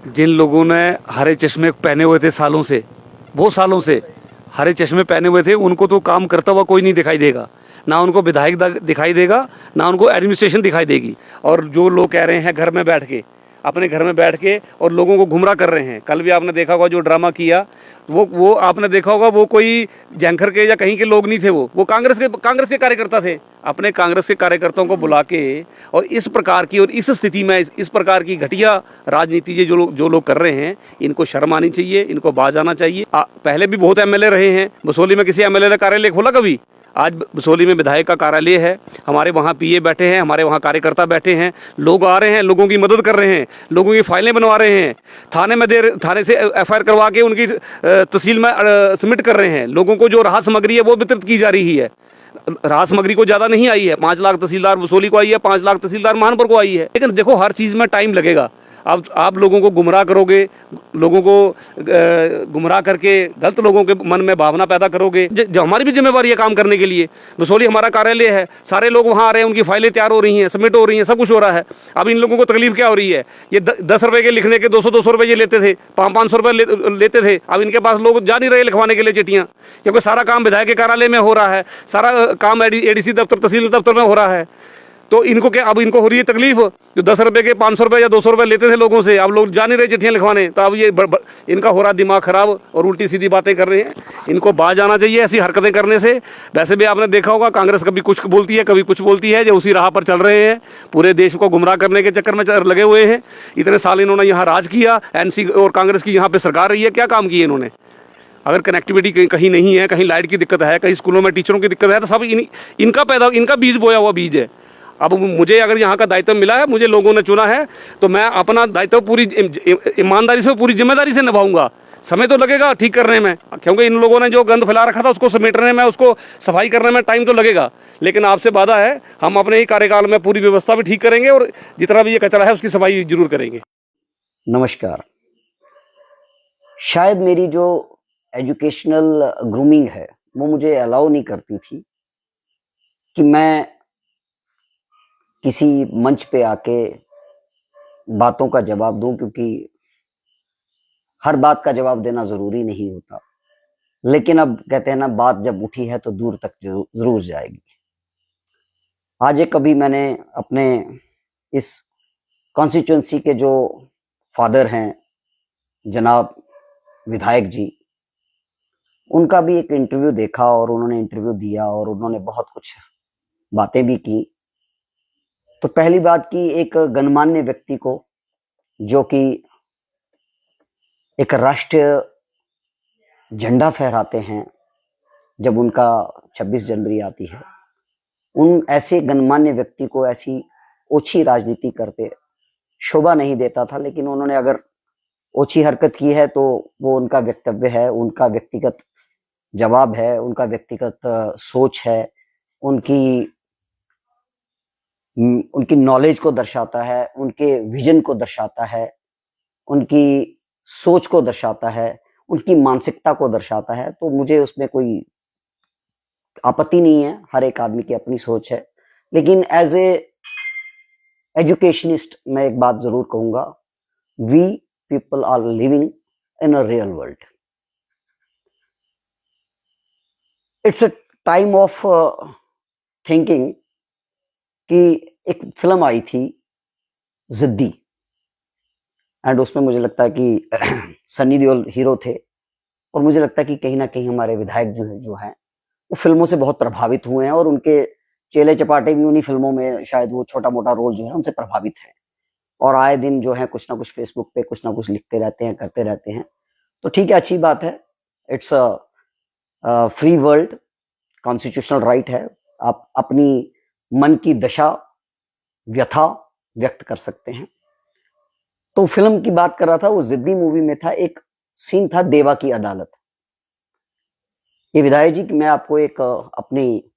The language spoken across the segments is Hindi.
जिन लोगों ने हरे चश्मे पहने हुए थे सालों से, बहुत सालों से हरे चश्मे पहने हुए थे, उनको तो काम करता हुआ कोई नहीं दिखाई देगा। ना उनको विधायक दिखाई देगा, ना उनको एडमिनिस्ट्रेशन दिखाई देगी। और जो लोग कह रहे हैं घर में बैठ के, अपने घर में बैठ के और लोगों को गुमराह कर रहे हैं। कल भी आपने देखा होगा जो ड्रामा किया, वो आपने देखा होगा, वो कोई जैंखर के या कहीं के लोग नहीं थे, वो कांग्रेस के कार्यकर्ता थे। अपने कांग्रेस के कार्यकर्ताओं को बुला के और इस प्रकार की और इस स्थिति में इस प्रकार की घटिया राजनीति जो लोग कर रहे हैं, इनको शर्म आनी चाहिए, इनको बाज आना चाहिए। पहले भी बहुत एमएलए रहे हैं। बसोली में किसी एमएलए ने कार्यालय खोला कभी? आज बसोली में विधायक का कार्यालय है, हमारे वहाँ पीए बैठे हैं, हमारे वहाँ कार्यकर्ता बैठे हैं, लोग आ रहे हैं, लोगों की मदद कर रहे हैं, लोगों की फाइलें बनवा रहे हैं, थाने से एफआईआर करवा के उनकी तहसील में सबमिट कर रहे हैं। लोगों को जो राहत सामग्री है वो वितरित की जा रही है। राहत सामग्री को ज़्यादा नहीं आई है, 5 लाख तहसीलदार बसोली को आई है, 5 लाख तहसीलदार महानपुर को आई है। लेकिन देखो, हर चीज़ में टाइम लगेगा। अब आप लोगों को गुमराह करोगे, लोगों को गुमराह करके गलत लोगों के मन में भावना पैदा करोगे। जो हमारी भी जिम्मेवारी है काम करने के लिए। बसोली हमारा कार्यालय है, सारे लोग वहाँ आ रहे हैं, उनकी फाइलें तैयार हो रही हैं, सबमिट हो रही हैं, सब कुछ हो रहा है। अब इन लोगों को तकलीफ क्या हो रही है? ये 10 रुपये के लिखने के 200 रुपये ये लेते थे, 500 रुपये लेते थे। अब इनके पास लोग जा नहीं रहे लिखवाने के लिए चिट्ठियाँ, क्योंकि सारा काम विधायक के कार्यालय में हो रहा है, सारा काम एडीसी दफ्तर, तहसील दफ्तर में हो रहा है। तो इनको क्या, अब इनको हो रही है तकलीफ। जो 10 रुपये के 500 रुपये या 200 रुपये लेते थे लोगों से, अब लोग जा नहीं रहे चिट्ठियाँ लिखवाने। तो अब ये इनका हो रहा दिमाग खराब और उल्टी सीधी बातें कर रहे हैं। इनको बाज आना चाहिए ऐसी हरकतें करने से। वैसे भी आपने देखा होगा, कांग्रेस कभी कुछ बोलती है, कभी कुछ बोलती है, जो उसी राह पर चल रहे हैं। पूरे देश को गुमराह करने के चक्कर में लगे हुए हैं। इतने साल इन्होंने यहाँ राज किया, एनसी और कांग्रेस की यहाँ पर सरकार रही है, क्या काम किए इन्होंने? अगर कनेक्टिविटी कहीं नहीं है, कहीं लाइट की दिक्कत है, कहीं स्कूलों में टीचरों की दिक्कत है, तो सब इनका बीज बोया हुआ बीज है। अब मुझे अगर यहाँ का दायित्व मिला है, मुझे लोगों ने चुना है, तो मैं अपना दायित्व पूरी ईमानदारी से, पूरी जिम्मेदारी से निभाऊंगा। समय तो लगेगा ठीक करने में, क्योंकि इन लोगों ने जो गंद फैला रखा था उसको समेटने में, उसको सफाई करने में टाइम तो लगेगा। लेकिन आपसे वादा है, हम अपने ही कार्यकाल में पूरी व्यवस्था भी ठीक करेंगे और जितना भी ये कचरा है उसकी सफाई जरूर करेंगे। नमस्कार। शायद मेरी जो एजुकेशनल ग्रूमिंग है वो मुझे अलाउ नहीं करती थी कि मैं किसी मंच पे आके बातों का जवाब दूं, क्योंकि हर बात का जवाब देना जरूरी नहीं होता। लेकिन अब कहते हैं ना, बात जब उठी है तो दूर तक जरूर जाएगी। आज एक कभी मैंने अपने इस कॉन्स्टिट्यूंसी के जो फादर हैं जनाब विधायक जी, उनका भी एक इंटरव्यू देखा और उन्होंने इंटरव्यू दिया और उन्होंने बहुत कुछ बातें भी की। तो पहली बात की, एक गणमान्य व्यक्ति को, जो कि एक राष्ट्रीय झंडा फहराते हैं जब उनका 26 जनवरी आती है, उन ऐसे गणमान्य व्यक्ति को ऐसी ओछी राजनीति करते शोभा नहीं देता था। लेकिन उन्होंने अगर ओछी हरकत की है तो वो उनका वक्तव्य है, उनका व्यक्तिगत जवाब है, उनका व्यक्तिगत सोच है, उनकी नॉलेज को दर्शाता है, उनके विजन को दर्शाता है, उनकी सोच को दर्शाता है, उनकी मानसिकता को दर्शाता है। तो मुझे उसमें कोई आपत्ति नहीं है, हर एक आदमी की अपनी सोच है। लेकिन एज ए एजुकेशनिस्ट मैं एक बात जरूर कहूंगा, we people are living in a real world. It's a time of thinking कि एक फिल्म आई थी जिद्दी, एंड उसमें मुझे लगता है कि सन्नी देओल हीरो थे, और मुझे लगता है कि कहीं ना कहीं हमारे विधायक जो हैं वो फिल्मों से बहुत प्रभावित हुए हैं, और उनके चेले चपाटे भी उन्हीं फिल्मों में, शायद वो छोटा मोटा रोल जो है उनसे प्रभावित है, और आए दिन जो है कुछ ना कुछ फेसबुक पे कुछ ना कुछ लिखते रहते हैं, करते रहते हैं। तो ठीक है, अच्छी बात है। It's a free world, constitutional right है, आप अपनी मन की दशा, व्यथा व्यक्त कर सकते हैं। तो फिल्म की बात कर रहा था, वो जिद्दी मूवी में था, एक सीन था देवा की अदालत। ये विधायक जी, मैं आपको एक अपनी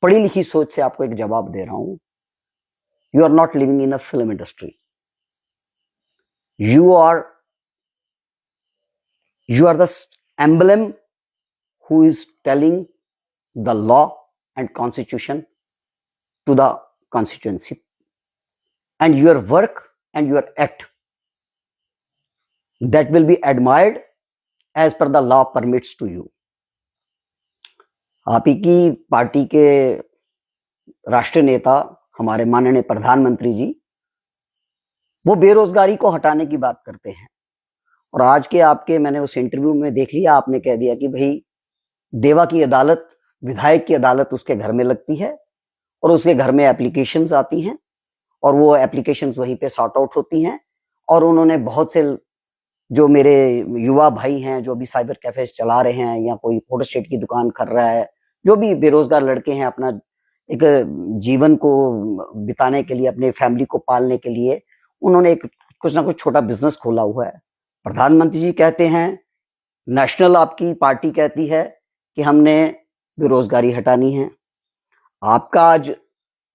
पढ़ी लिखी सोच से आपको एक जवाब दे रहा हूं। You are not living in a film industry, you are the emblem who is telling the law and constitution to the constituency, and your work and your act that will be admired as per the law permits to you. आप ही की पार्टी के राष्ट्रीय नेता हमारे माननीय प्रधानमंत्री जी वो बेरोजगारी को हटाने की बात करते हैं, और आज के आपके मैंने उस इंटरव्यू में देख लिया, आपने कह दिया कि भाई देवा की अदालत, विधायक की अदालत उसके घर में लगती है और उसके घर में एप्लीकेशंस आती हैं और वो एप्लीकेशंस वहीं पे सॉर्ट आउट होती हैं। और उन्होंने बहुत से जो मेरे युवा भाई हैं जो भी साइबर कैफेज चला रहे हैं या कोई फोटो स्टेट की दुकान कर रहा है, जो भी बेरोजगार लड़के हैं अपना एक जीवन को बिताने के लिए, अपने फैमिली को पालने के लिए उन्होंने एक कुछ ना कुछ छोटा बिजनेस खोला हुआ है। प्रधानमंत्री जी कहते हैं, नेशनल आपकी पार्टी कहती है कि हमने बेरोजगारी हटानी है। आपका आज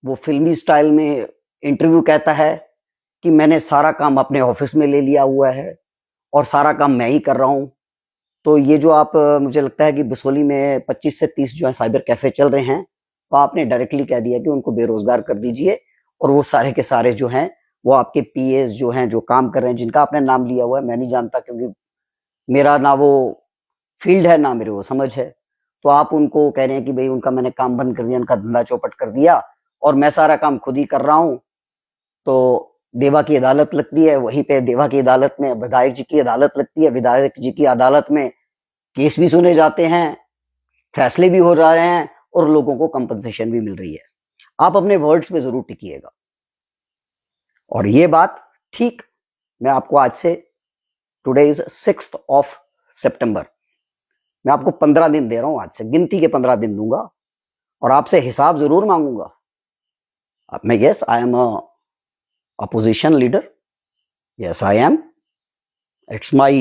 वो फिल्मी स्टाइल में इंटरव्यू कहता है कि मैंने सारा काम अपने ऑफिस में ले लिया हुआ है और सारा काम मैं ही कर रहा हूं। तो ये जो आप, मुझे लगता है कि बसोली में 25 से 30 जो है साइबर कैफे चल रहे हैं, तो आपने डायरेक्टली कह दिया कि उनको बेरोजगार कर दीजिए और वो सारे के सारे जो हैं वो आपके पीएस जो हैं जो काम कर रहे हैं, जिनका आपने नाम लिया हुआ है, मैं नहीं जानता क्योंकि मेरा ना वो फील्ड है ना मेरे वो समझ है। तो आप उनको कह रहे हैं कि भाई उनका मैंने काम बंद कर दिया, उनका धंधा चौपट कर दिया और मैं सारा काम खुद ही कर रहा हूं। तो देवा की अदालत लगती है, वहीं पे देवा की अदालत में विधायक जी की अदालत लगती है, विधायक जी की अदालत में केस भी सुने जाते हैं, फैसले भी हो रहे हैं और लोगों को कंपनसेशन भी मिल रही है। आप अपने वर्ड्स पे जरूर टिकिएगा। और ये बात ठीक, मैं आपको आज से, today is 6th of September, मैं आपको 15 दिन दे रहा हूं, आज से गिनती के 15 दिन दूंगा और आपसे हिसाब जरूर मांगूंगा। अब मैं, yes I am a opposition leader, yes I am, it's my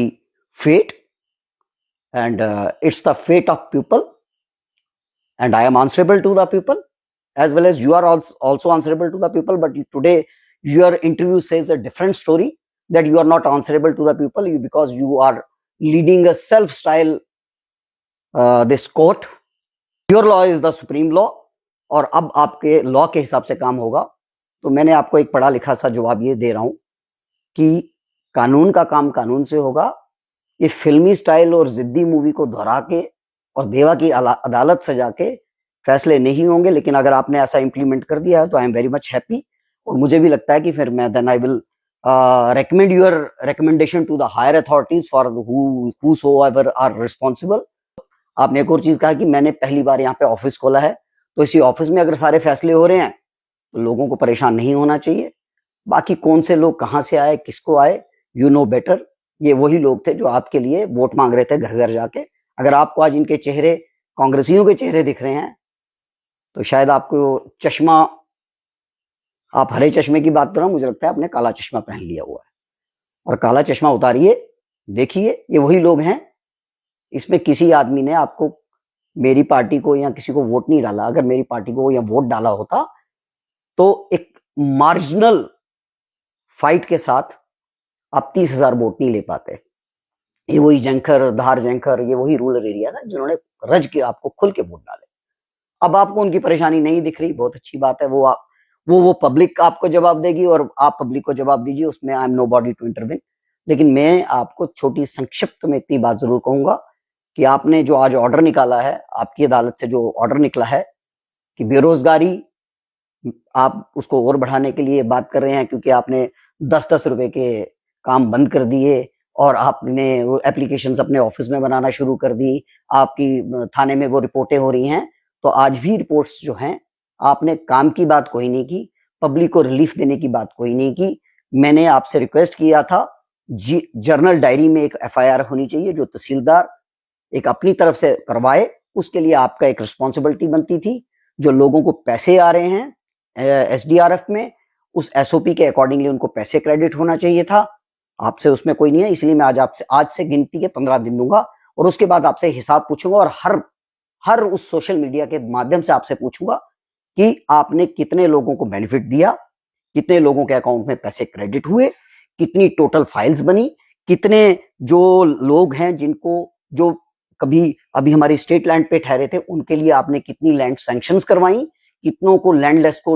fate and it's the fate of people and I am answerable to the people as well as you are also answerable to the people, but today your interview says a different story, that you are not answerable to the people because you are leading a self style this court, your law is the supreme law और अब आपके लॉ के हिसाब से काम होगा। तो मैंने आपको एक पढ़ा लिखा सा जवाब ये दे रहा हूं कि कानून का काम कानून से होगा। ये फिल्मी स्टाइल और जिद्दी मूवी को दोहरा के और देवा की अदालत सजा के फैसले नहीं होंगे, लेकिन अगर आपने ऐसा इंप्लीमेंट कर दिया है तो I am very much happy. और मुझे भी लगता है कि फिर मैं then I will recommend your recommendation to the higher authorities for whosoever are responsible। आपने एक और चीज कहा कि मैंने पहली बार यहाँ पे ऑफिस खोला है, तो इसी ऑफिस में अगर सारे फैसले हो रहे हैं तो लोगों को परेशान नहीं होना चाहिए। बाकी कौन से लोग कहाँ से आए, किसको आए, यू नो बेटर। ये वही लोग थे जो आपके लिए वोट मांग रहे थे घर घर जाके। अगर आपको आज इनके चेहरे, कांग्रेसियों के चेहरे दिख रहे हैं तो शायद आपको चश्मा, आप हरे चश्मे की बात कर रहे हो, मुझे लगता है आपने काला चश्मा पहन लिया हुआ है। और काला चश्मा उतारिए, देखिए ये वही लोग हैं। इसमें किसी आदमी ने आपको, मेरी पार्टी को या किसी को वोट नहीं डाला। अगर मेरी पार्टी को या वोट डाला होता तो एक मार्जिनल फाइट के साथ आप 30,000 वोट नहीं ले पाते। ये वही जंखर, धार जंखर, ये वही रूरल एरिया था जिन्होंने रज के आपको खुल के वोट डाले। अब आपको उनकी परेशानी नहीं दिख रही, बहुत अच्छी बात है। वो पब्लिक आपको जवाब देगी और आप पब्लिक को जवाब दीजिए, उसमें I am nobody to intervene. लेकिन मैं आपको छोटी संक्षिप्त में इतनी बात जरूर कहूंगा कि आपने जो आज ऑर्डर निकाला है, आपकी अदालत से जो ऑर्डर निकला है कि बेरोजगारी आप उसको और बढ़ाने के लिए बात कर रहे हैं, क्योंकि आपने 10-10 रुपए के काम बंद कर दिए और आपने वो एप्लीकेशंस अपने ऑफिस में बनाना शुरू कर दी, आपकी थाने में वो रिपोर्टें हो रही हैं। तो आज भी रिपोर्ट्स जो हैं, आपने काम की बात कोई नहीं की, पब्लिक को रिलीफ देने की बात कोई नहीं की। मैंने आपसे रिक्वेस्ट किया था जर्नल डायरी में एक एफआईआर होनी चाहिए जो तहसीलदार एक अपनी तरफ से करवाए, उसके लिए आपका एक रिस्पॉन्सिबिलिटी बनती थी। जो लोगों को पैसे आ रहे हैं एसडीआरएफ में, उस एसओपी के अकॉर्डिंगली उनको पैसे क्रेडिट होना चाहिए था। आपसे उसमें कोई नहीं है, इसलिए मैं आज से गिनती के 15 दिन दूंगा और उसके बाद आपसे हिसाब पूछूंगा और हर उस सोशल मीडिया के माध्यम से आपसे पूछूंगा कि आपने कितने लोगों को बेनिफिट दिया, कितने लोगों के अकाउंट में पैसे क्रेडिट हुए, कितनी टोटल फाइल्स बनी, कितने जो लोग हैं जिनको, जो कभी अभी हमारी स्टेट लैंड पे ठहरे थे, उनके लिए आपने कितनी लैंड सैंक्शंस करवाई, कितनों को लैंडलेस को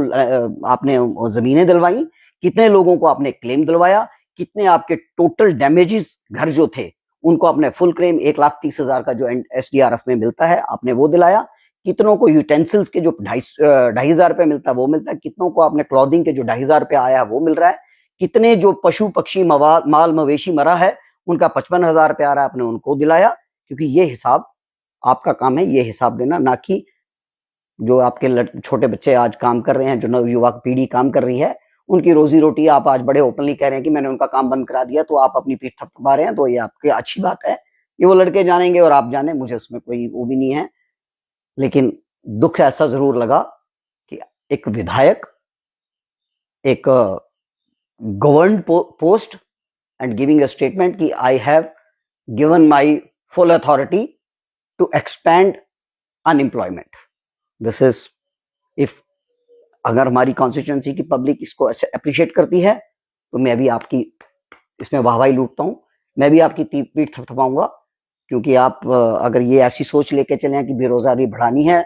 आपने जमीनें दिलवाई, कितने लोगों को आपने क्लेम दिलवाया, कितने आपके टोटल डैमेजेस घर जो थे उनको आपने फुल क्लेम 1,30,000 का जो SDRF में मिलता है आपने वो दिलाया। कितनों को यूटेंसिल्स के जो 2,500 रुपए मिलता है वो मिलता है। कितनों को आपने क्लॉथिंग के जो 2,500 रुपए आया वो मिल रहा है। कितने जो पशु पक्षी माल मवेशी मरा है उनका 55,000 रुपए आ रहा है, आपने उनको दिलाया। क्योंकि ये हिसाब आपका काम है, ये हिसाब देना, ना कि जो आपके छोटे बच्चे आज काम कर रहे हैं, जो नवयुवा पीढ़ी काम कर रही है, उनकी रोजी रोटी आप आज बड़े ओपनली कह रहे हैं कि मैंने उनका काम बंद करा दिया, तो आप अपनी पीठ थपथपा रहे हैं। तो ये आपकी अच्छी बात है, ये वो लड़के जानेंगे और आप जाने, मुझे उसमें कोई वो भी नहीं है। लेकिन दुख ऐसा जरूर लगा कि एक विधायक एक governed post and giving a statement कि I have given my full authority to expand unemployment. This is, if अगर हमारी कॉन्स्टिट्यूंसी की पब्लिक इसको अप्रिशिएट करती है तो मैं भी आपकी इसमें वाहवाही लूटता हूं, मैं भी आपकी पीठ थपथपाऊंगा। क्योंकि आप अगर ये ऐसी सोच लेके चले कि बेरोजगारी बढ़ानी है,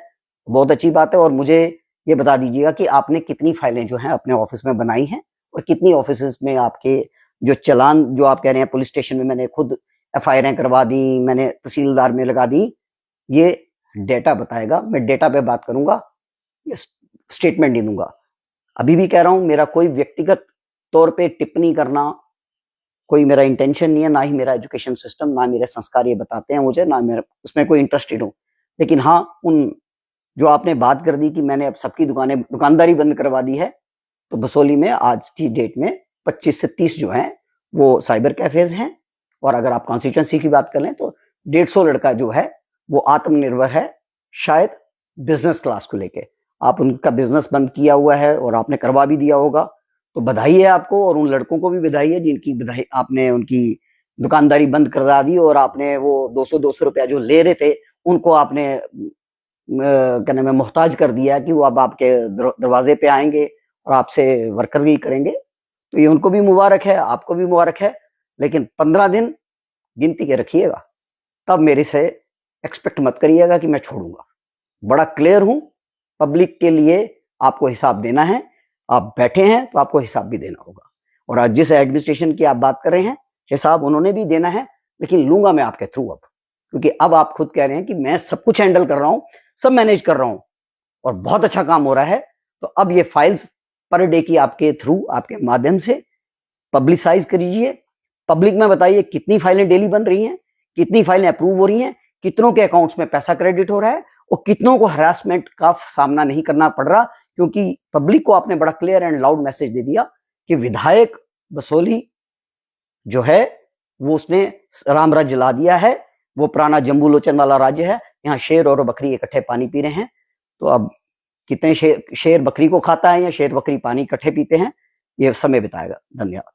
बहुत अच्छी बात है। और मुझे ये बता दीजिएगा कि आपने कितनी फाइलें जो हैं अपने ऑफिस में बनाई हैं और कितनी ऑफिस में आपके जो चालान जो आप कह रहे हैं पुलिस स्टेशन में मैंने खुद FIR करवा दी, मैंने तहसीलदार में लगा दी, ये डेटा बताएगा। मैं डेटा पे बात करूंगा, ये स्टेटमेंट नहीं दूंगा। अभी भी कह रहा हूं, मेरा कोई व्यक्तिगत तौर पे टिप्पणी करना कोई मेरा इंटेंशन नहीं है, ना ही मेरा एजुकेशन सिस्टम, ना मेरे संस्कार ये बताते हैं मुझे, ना मेरा उसमें कोई इंटरेस्टेड हूं। लेकिन हाँ, उन जो आपने बात कर दी कि मैंने अब सबकी दुकानदारी बंद करवा दी है, तो बसोली में आज की डेट में 25 से 30 जो हैं वो साइबर कैफेज हैं। और अगर आप कॉन्स्टिट्यूंसी की बात कर लें तो 150 लड़का जो है वो आत्मनिर्भर है, शायद बिजनेस क्लास को लेके। आप उनका बिजनेस बंद किया हुआ है और आपने करवा भी दिया होगा, तो बधाई है आपको। और उन लड़कों को भी बधाई है जिनकी आपने उनकी दुकानदारी बंद करा दी और आपने वो 200 रुपया जो ले रहे थे उनको आपने कहने में मोहताज कर दिया कि वो अब आपके दरवाजे पे आएंगे और आपसे वर्कर करेंगे। तो ये उनको भी मुबारक है, आपको भी मुबारक है। लेकिन 15 दिन गिनती के रखिएगा, तब मेरे से एक्सपेक्ट मत करिएगा कि मैं छोड़ूंगा। बड़ा क्लियर हूं, पब्लिक के लिए आपको हिसाब देना है। आप बैठे हैं तो आपको हिसाब भी देना होगा। और आज जिस एडमिनिस्ट्रेशन की आप बात कर रहे हैं, हिसाब उन्होंने भी देना है, लेकिन लूंगा मैं आपके थ्रू अब। क्योंकि अब आप खुद कह रहे हैं कि मैं सब कुछ हैंडल कर रहा हूं, सब मैनेज कर रहा हूं और बहुत अच्छा काम हो रहा है। तो अब ये फाइल्स पर डे की आपके थ्रू, आपके माध्यम से पब्लिसाइज करिए। पब्लिक में बताइए कितनी फाइलें डेली बन रही हैं, कितनी फाइलें अप्रूव हो रही हैं, कितनों के अकाउंट्स में पैसा क्रेडिट हो रहा है और कितनों को हरासमेंट का सामना नहीं करना पड़ रहा। क्योंकि पब्लिक को आपने बड़ा क्लियर एंड लाउड मैसेज दे दिया कि विधायक बसोली जो है वो उसने राम राज्य ला दिया है, वो पुराना जम्बू लोचन वाला राज्य है। यहाँ शेर और बकरी इकट्ठे पानी पी रहे हैं। तो अब कितने शेर बकरी को खाता है या शेर बकरी पानी इकट्ठे पीते हैं, ये समय बिताएगा। धन्यवाद।